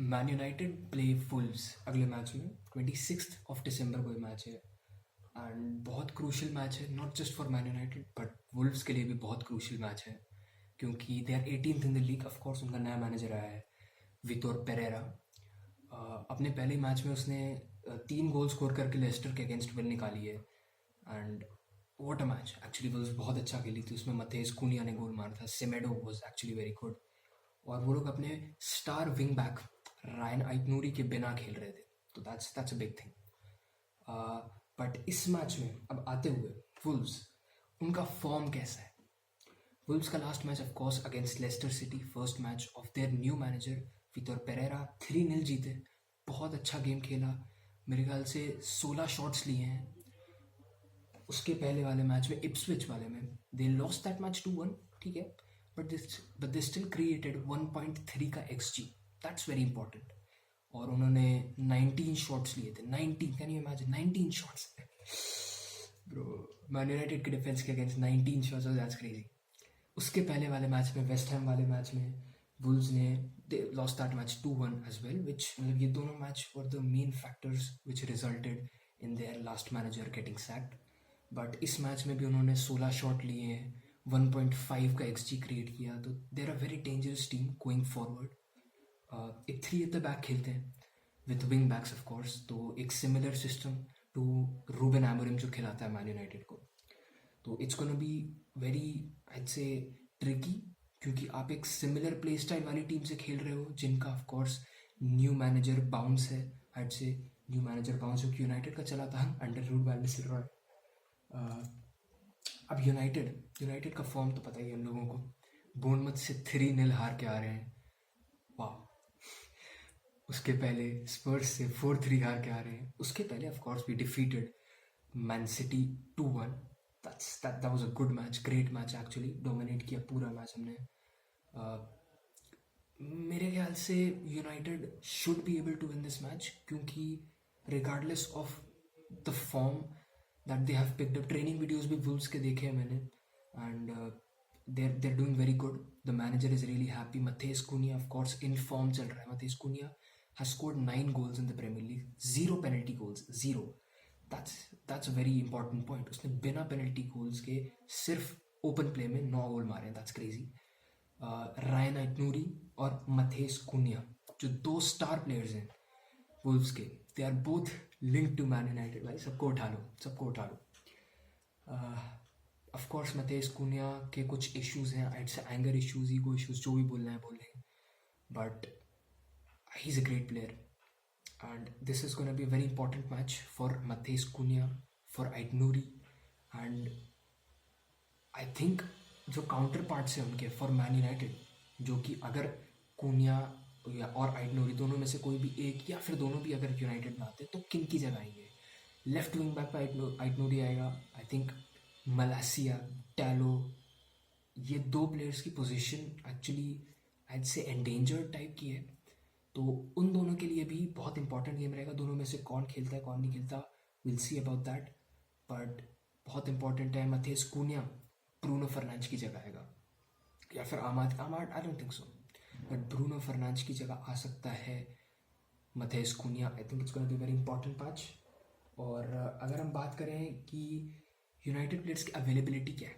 Man United play Wolves अगले match में 26 दिसंबर को ये मैच है। एंड बहुत क्रूशल मैच है, not just for Man United but Wolves के लिए भी बहुत क्रूशल मैच है, क्योंकि they are 18th in the league. Of course उनका नया मैनेजर आया है, वितोर पेरेरा। अपने पहले मैच में उसने 3 गोल स्कोर करके लेस्टर के अगेंस्ट विन निकाली है। And what a match, actually वो बहुत अच्छा खेली थी। उसमें मथेस कुनिया ने गोल मारा था, Semedo was actually very good. और वो लोग अपने स्टार विंग बैक रायन आइट नूरी के बिना खेल रहे थे, तो that's a big thing. But इस मैच में अब आते हुए वुल्व्स, उनका फॉर्म कैसा है? वुल्व्स का last match of course against Leicester City, first match of their new manager Vitor Pereira, 3-0 जीते। बहुत अच्छा गेम खेला, मेरे ख्याल से 16 शॉट्स लिए हैं। उसके पहले वाले मैच में, इप्सविच वाले में, दे लॉस्ट दैट मैच 2-1, ठीक है, बट दे स्टिल क्रिएटेड 1.3 का XG, दैट्स वेरी इंपॉर्टेंट। और उन्होंने 19 शॉट्स लिए थे, 19, can you imagine 19 shots bro, man United के डिफेंस के अगेंस्ट 19 शॉट्स, दैट्स क्रेजी। उसके पहले वाले मैच में, वेस्ट हैम वाले मैच में, वुल्व्स ने they lost that match 2-1 as well, which मतलब ये दोनों match were the main factors which resulted in their last manager getting sacked. But इस मैच में भी उन्होंने 16 शॉट लिए हैं, 1.5 का XG क्रिएट किया, तो there are very dangerous team going forward. एक 3 एट द बैक खेलते हैं with wing backs of course, तो एक similar system to Ruben Amorim जो खिलाता है मैन यूनाइटेड को। तो it's gonna be very, I say, tricky, क्योंकि आप एक सिमिलर प्ले स्टाइल वाली टीम से खेल रहे हो जिनका of course new manager bounce है। आई से न्यू मैनेजर बाउंस जो कि यूनाइटेड का चला था अंडर रूट वैन निस्telrooy। अब यूनाइटेड का फॉर्म तो पता ही है हम लोगों को, बोर्नमथ से 3-0 हार के आ रहे हैं, वाह। उसके पहले स्पर्स से 4-3 हार के आ रहे हैं, उसके पहले of course we defeated Man City 2-1। That was a good match, great match actually, dominate किया पूरा मैच हमने। uh, मेरे ख्याल से United should be able to win this match, क्योंकि regardless of the form that they have picked up, training videos भी Wolves के देखे हैं मैंने, and they're doing very good. The manager is really happy. Matheus Cunha, of course, in form चल रहा है. Matheus Cunha has scored 9 goals in the Premier League, 0 penalty goals, 0. That's a very important point. उसने बिना penalty goals के सिर्फ open play में 9 गोल मारे हैं, that's crazy. रायन आइटनूरी और मथेस कुनिया, जो 2 स्टार प्लेयर्स हैं वुल्व्स के, they are both linked to Man United. भाई सबको उठा लो, सबको उठा लो। ऑफ कोर्स मथेस कुनिया के कुछ इश्यूज हैं, it's anger issues, ego issues, जो भी बोलना है बोल रहे हैं, but he is a great player and this is gonna be a very important match for Matheus Cunha, for Ait Nouri, and I think जो काउंटर पार्ट्स हैं उनके फॉर मैन यूनाइटेड, जो कि अगर कुनिया या और आइटनूरी दोनों में से कोई भी एक या फिर दोनों भी अगर यूनाइटेड में आते तो किन की जगह आएंगे? लेफ्ट विंग बैक पे आइटनूरी आएगा, आई थिंक मलासिया, टैलो, ये 2 प्लेयर्स की पोजीशन एक्चुअली आज से एंडेंजर्ड टाइप की है, तो उन दोनों के लिए भी बहुत इंपॉर्टेंट गेम रहेगा। दोनों में से कौन खेलता है कौन नहीं खेलता, will see about that, but बहुत इंपॉर्टेंट है। मथेस कुनिया ब्रूनो फर्नांडिस की जगह आएगा, या फिर Amad Amad, I don't think so, but Bruno Fernandes की जगह आ सकता है Matheus Cunha. I think it's gonna be very important match. और अगर हम बात करें कि यूनाइटेड प्लेयर्स की अवेलेबिलिटी क्या है,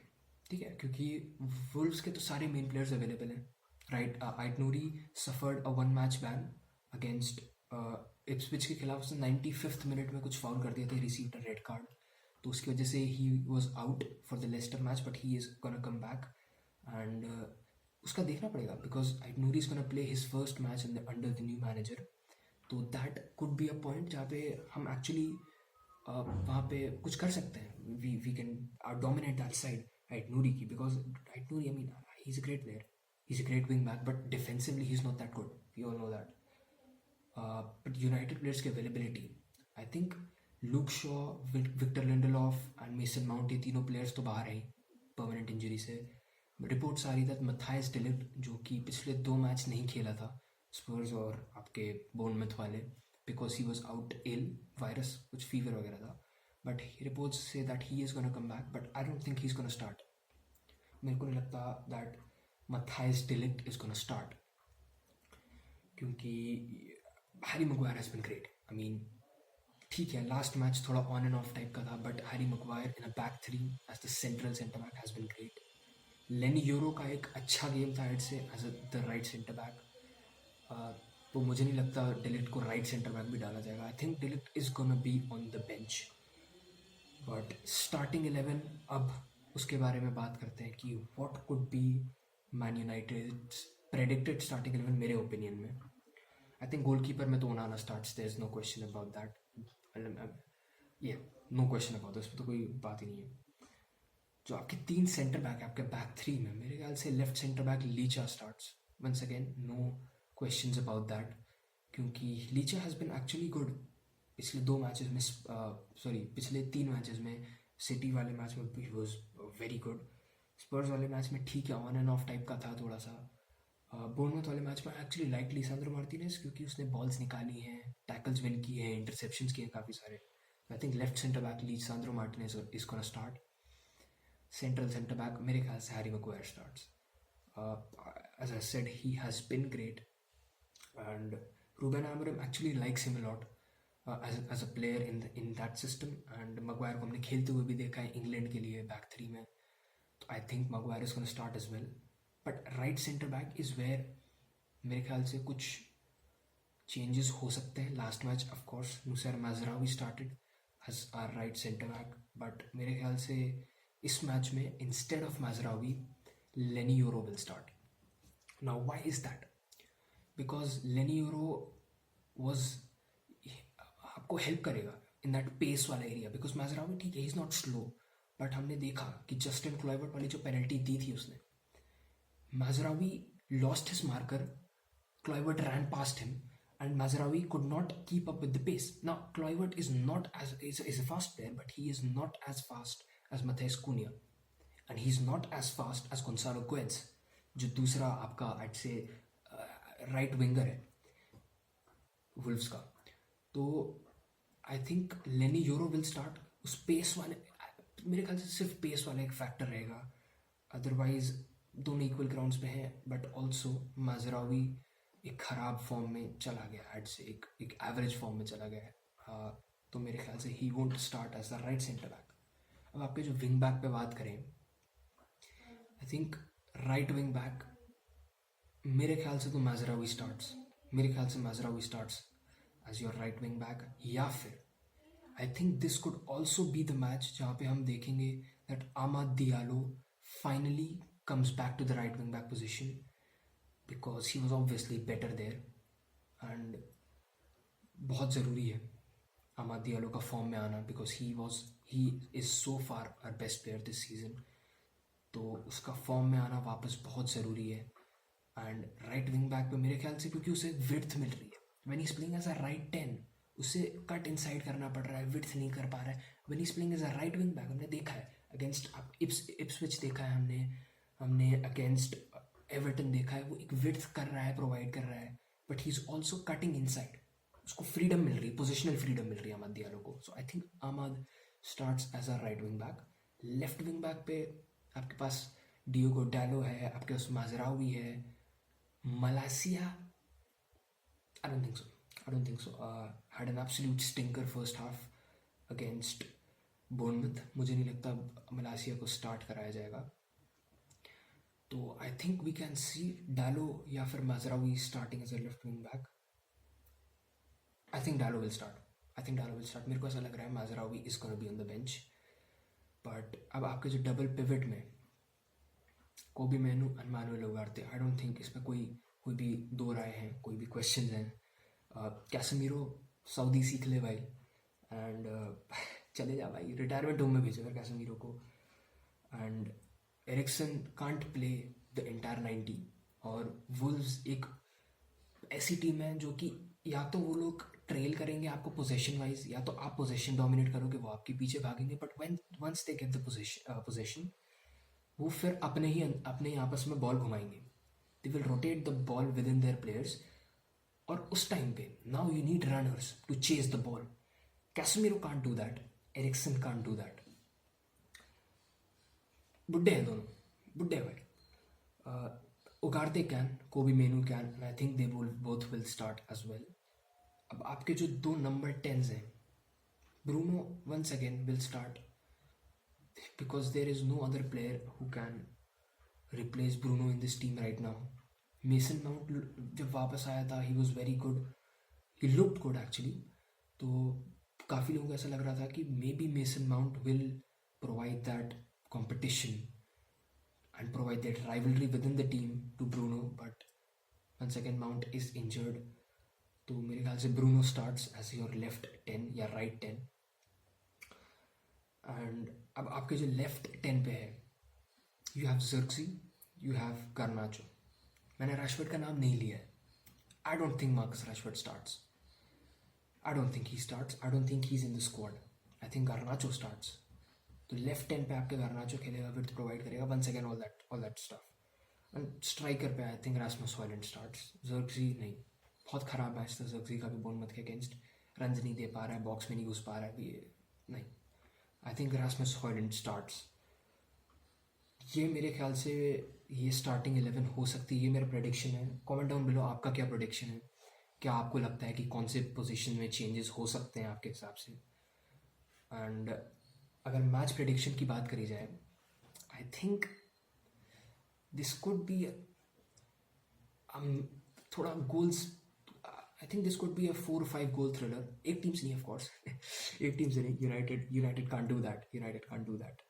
ठीक है, क्योंकि वुल्व्स के तो सारे मेन प्लेयर्स अवेलेबल हैं, right. Ait Nouri suffered a 1 match ban against Ipswich के खिलाफ। उसने 95th मिनट में कुछ फाउल कर दिया था, रिसीव्ड अ रेड कार्ड, तो उसकी वजह से ही was out for the Leicester match, but he is gonna come back. And उसका देखना पड़ेगा because Ait Nouri is gonna play his first match under the new manager, तो that could be a point जहाँ पे हम एक्चुअली वहाँ पे कुछ कर सकते हैं। We can dominate that side Ait Nouri की, because Ait Nouri, I mean, he is a great player, he is a great wing back, but defensively he is not that good, we all know that. But United players की availability, I think Luke Shaw, Victor Lindelof and Mason Mount, ये तीनों players तो बाहर हैं permanent injury से। Reports आ रही था मथाइस डिलिक्ट, जो कि पिछले 2 मैच नहीं खेला था स्पर्स और आपके बोर्नमथ वाले, because he was out ill, virus कुछ फीवर वगैरह था, बट रिपोर्ट्स से that he is gonna come back, but I don't think he is gonna start. मेरे को नहीं लगता that Matthijs de Ligt is gonna start. क्योंकि Harry Maguire has been great. I mean ठीक है, लास्ट मैच थोड़ा on and off type का था, but Harry Maguire in a back three as the central centre back has been great. Leny Yoro का एक अच्छा game था हेड से as the right centre back. तो मुझे नहीं लगता डिलिक्ट को राइट सेंटर बैक भी डाला जाएगा। I think de Ligt is gonna be on the bench. But starting 11, अब उसके बारे में बात करते हैं कि what could be Man United predicted starting 11 मेरे ओपिनियन में। आई थिंक गोलकीपर में तो Onana starts, there is no question about that. ये नो क्वेश्चन अबाउट, उस पर तो कोई बात ही नहीं है। जो आपके 3 सेंटर बैक है आपके बैक थ्री में, मेरे ख्याल से left centre back Licha starts once again, no questions about that, क्योंकि Licha has been actually good पिछले 2 मैचेस में, सॉरी पिछले 3 मैचेस में। सिटी वाले मैच में ही वॉज वेरी गुड, स्पर्स वाले मैच में ठीक है ऑन एंड ऑफ टाइप का था थोड़ा सा। बोर्नमouth वाले मैच में एक्चुअली लाइक लिसांद्रो मार्टिनेज, क्योंकि उसने बॉल्स निकाली हैं, टैकल्स विन किए हैं, इंटरसेप्शंस किए हैं काफ़ी सारे। I think left centre back Lisandro Martinez is gonna start. Central centre back मेरे ख्याल से Harry Maguire starts. As I said he has been great and Ruben Amorim actually likes him a lot as a player in that system. And Maguire को हमने खेलते हुए भी देखा है इंग्लैंड के लिए बैक थ्री में, तो I think Maguire is gonna start as well. But right centre back is where मेरे ख्याल से कुछ चेंजेस हो सकते हैं। Last match of course Noussair Mazraoui started as our right centre back, but मेरे ख्याल से इस मैच में इंस्टेड ऑफ माजरावी लेनी euro will start. Now why is that? Because लेनी यूरो वॉज आपको हेल्प करेगा इन दैट पेस वाला एरिया, बिकॉज माजरावी ठीक है he is not slow, but हमने देखा कि जस्टिन क्लॉयवर्ट वाली जो पेनल्टी दी थी उसने, Mazraoui lost his marker, Kluivert ran past him, and Mazraoui could not keep up with the pace. Now, Kluivert is not as is a fast player, but he is not as fast as Matheus Cunha, and he's not as fast as Gonzalo Guedes, जो दूसरा आपका I'd say right winger है Wolves का। तो I think लेनी euro will start. उस pace वाले, मेरे ख्याल से सिर्फ पेस वाला एक फैक्टर रहेगा, अदरवाइज दोनों इक्वल ग्राउंड्स पे हैं। बट ऑल्सो माजरावी एक ख़राब फॉर्म में चला गया, एड से एक एवरेज फॉर्म में चला गया है। तो मेरे ख्याल से he won't start as the right centre back. अब आपके जो विंग बैक पे बात करें, I think right wing back मेरे ख्याल से तो माजरावी स्टार्ट्स, मेरे ख्याल से Mazraoui starts as your right wing back. या फिर I think this could also be the match जहाँ पे हम देखेंगे that Amad Diallo finally comes back to the right wing back position, because he was obviously better there, and बहुत ज़रूरी है Amad दियालो का फॉर्म में आना, because he is so far our best player this season. तो उसका form में आना वापस बहुत ज़रूरी है। एंड राइट विंग बैक पे मेरे ख्याल से क्योंकि उसे विड्थ मिल रही है, when he is playing as a right 10 उसे कट इनसाइड करना पड़ रहा है, विड्थ नहीं कर पा रहा है। When he is playing as a right wing back, हमने देखा है अगेंस्ट इप्सविच देखा है हमने अगेंस्ट एवर्टन देखा है, वो एक विड्थ कर रहा है, प्रोवाइड कर रहा है, but he is also cutting inside. उसको फ्रीडम मिल रही है, पोजिशनल फ्रीडम मिल रही है आमाद दियालो को। So I think Amad starts as a right wing back. Left wing back पे आपके पास डियोगो डालो है, आपके पास माजरावी है, मलासिया I don't think so. I don't think so. Had an absolute stinker first half against बोर्नमouth। मुझे नहीं लगता मलासिया को स्टार्ट कराया जाएगा। तो I think we can see Dalot या फिर Mazraoui starting as a left wing back. I think Dalot will start. मेरे को ऐसा लग रहा है Mazraoui is gonna be on the bench. But अब आपके जो डबल पिवट में Kobbie Mainoo and Manuel Ugarte, I don't think इसमें कोई भी दो राय हैं, कोई भी क्वेश्चन हैं। कैसेमीरो सऊदी सीख ले भाई, एंड चले जा भाई, रिटायरमेंट होम में भेजो यार कैसेमीरो को। And Eriksen can't play the entire 90। और वुल्व्स एक ऐसी टीम है जो कि या तो वो लोग ट्रेल करेंगे आपको पोजेशन वाइज, या तो आप पोजेशन डोमिनेट करोगे, वो आपके पीछे भागेंगे। But when once they get the possession वो फिर अपने ही आपस में बॉल घुमाएंगे। They will rotate the ball within their players, और उस टाइम पे now you need runners to chase the ball. Casemiro can't do that, Eriksen can't do that. बुड्ढे हैं दोनों, बुड्ढे हैं भाई। Ugarte can, Kobbie Mainoo can, and I think they both will start as well. अब आपके जो दो नंबर 10s हैं, Bruno once again will start because there is no other player who can replace Bruno in this team right now. Mason Mount जब वापस आया था, he was very good, he looked good actually. तो काफ़ी लोगों को ऐसा लग रहा था कि maybe Mason Mount will provide that competition and provide that rivalry within the team to Bruno, but once again Mount is injured. तो मेरे ख्याल से Bruno starts as your left 10 या right 10. एंड अब आपके जो लेफ्ट 10 पे है, you have Zirkzee, you have Garnacho. मैंने रैशफोर्ड का नाम नहीं लिया है. I don't think Marcus Rashford starts. I don't think he starts. I don't think he is in the squad. I think Garnacho starts. तो left 10 पे आपके Garnacho खेलेगा, विड्थ प्रोवाइड करेगा, once again all that stuff. And striker पे I think Rasmus Hojlund starts. Zirkzee नहीं, बहुत ख़राब match था जर्क्सी का भी बोर्नमथ के अगेंस्ट. रन्स नहीं दे पा रहा है, बॉक्स में नहीं घुस पा रहा है अभी, नहीं. आई थिंक रास्मस हॉयलैंड स्टार्ट्स. ये मेरे ख्याल से ये स्टार्टिंग 11 हो सकती है. ये मेरा प्रेडिक्शन है. कमेंट डाउन बिलो आपका क्या प्रेडिक्शन है. क्या आपको लगता है कि कौन से पोजीशन में चेंजेस हो सकते हैं आपके हिसाब से. एंड अगर मैच प्रेडिक्शन की बात करी जाए, I think this could be थोड़ा goals. I think this could be a 4 or 5 goal thriller. 8 teams नहीं, ऑफ कोर्स 8 टीम्स नहीं. United can't do that.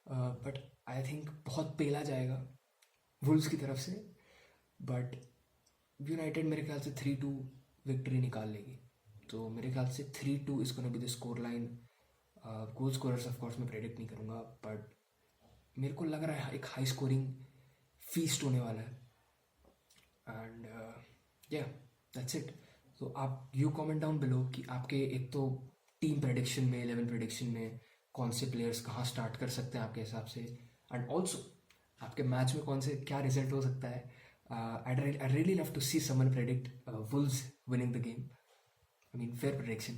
But I think बहुत पेला जाएगा वुल्व्स की तरफ से. बट यूनाइटेड मेरे ख्याल से 3-2 विक्ट्री निकाल लेगी. तो मेरे ख्याल से 3-2 is gonna be the score line. Goal scorers of course मैं प्रेडिक्ट नहीं करूँगा, बट मेरे को लग रहा है एक हाई स्कोरिंग फीस्ट होने वाला है. एंड या दैट्स इट. तो आप यू कमेंट डाउन बिलो कि आपके एक तो टीम प्रेडिक्शन में, 11 प्रेडिक्शन में कौन से प्लेयर्स कहाँ स्टार्ट कर सकते हैं आपके हिसाब से. एंड ऑल्सो आपके मैच में कौन से क्या रिजल्ट हो सकता है. I really love to see someone predict Wolves winning the game. I mean fair prediction.